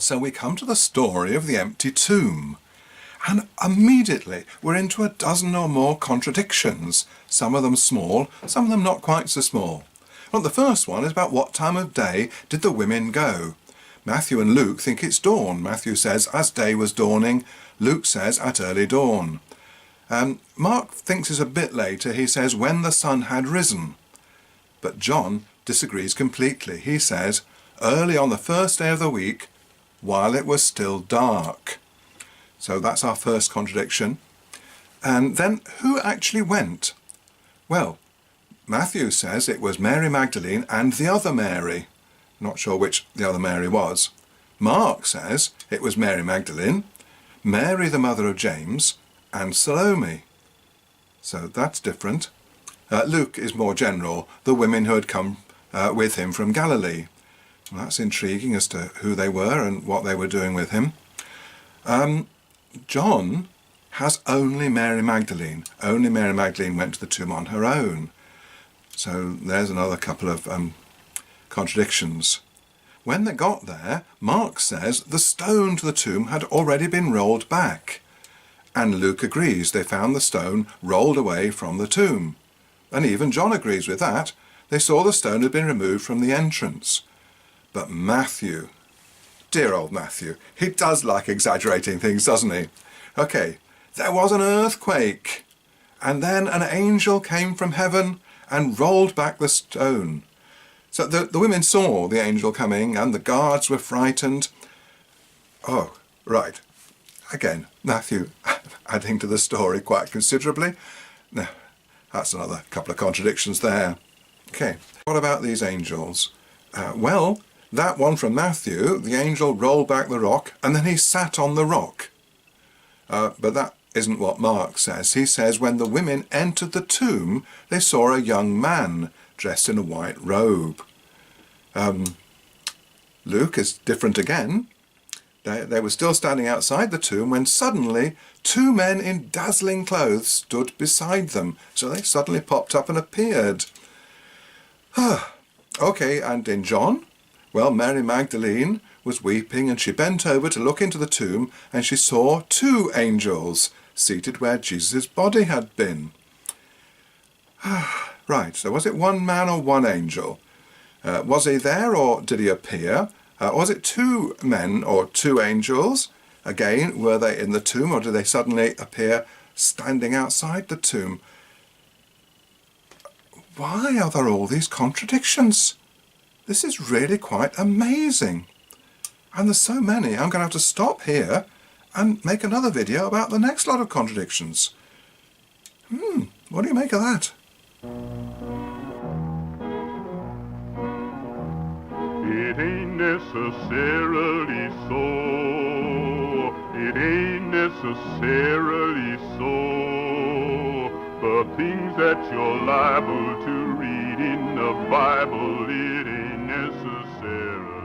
So we come to the story of the empty tomb. And immediately we're into a dozen or more contradictions, some of them small, some of them not quite so small. Well, the first one is about what time of day did the women go. Matthew and Luke think it's dawn. Matthew says, as day was dawning. Luke says, at early dawn. Mark thinks it's a bit later. He says, when the sun had risen. But John disagrees completely. He says, early on the first day of the week, while it was still dark. So that's our first contradiction. And then who actually went? Well, Matthew says it was Mary Magdalene and the other Mary. Not sure which the other Mary was. Mark says it was Mary Magdalene, Mary the mother of James, and Salome. So that's different. Luke is more general, the women who had come with him from Galilee. Well, that's intriguing as to who they were and what they were doing with him. John has only Mary Magdalene. Only Mary Magdalene went to the tomb on her own. So there's another couple of contradictions. When they got there, Mark says the stone to the tomb had already been rolled back. And Luke agrees they found the stone rolled away from the tomb. And even John agrees with that. They saw the stone had been removed from the entrance. But Matthew, dear old Matthew, he does like exaggerating things, doesn't he? Okay, there was an earthquake, and then an angel came from heaven and rolled back the stone. So the women saw the angel coming, and the guards were frightened. Oh, right. Again, Matthew adding to the story quite considerably. Now, that's another couple of contradictions there. Okay, what about these angels? Well, that one from Matthew, the angel rolled back the rock and then he sat on the rock. But that isn't what Mark says. He says when the women entered the tomb, they saw a young man dressed in a white robe. Luke is different again. They were still standing outside the tomb when suddenly two men in dazzling clothes stood beside them. So they suddenly popped up and appeared. Okay, and in John? Well, Mary Magdalene was weeping and she bent over to look into the tomb and she saw two angels seated where Jesus' body had been. Right, so was it one man or one angel? Was he there or did he appear? Was it two men or two angels? Again, were they in the tomb or did they suddenly appear standing outside the tomb? Why are there all these contradictions? This is really quite amazing. And there's so many, I'm going to have to stop here and make another video about the next lot of contradictions. What do you make of that? It ain't necessarily so. It ain't necessarily so. The things that you're liable to read in the Bible, it ain't necessarily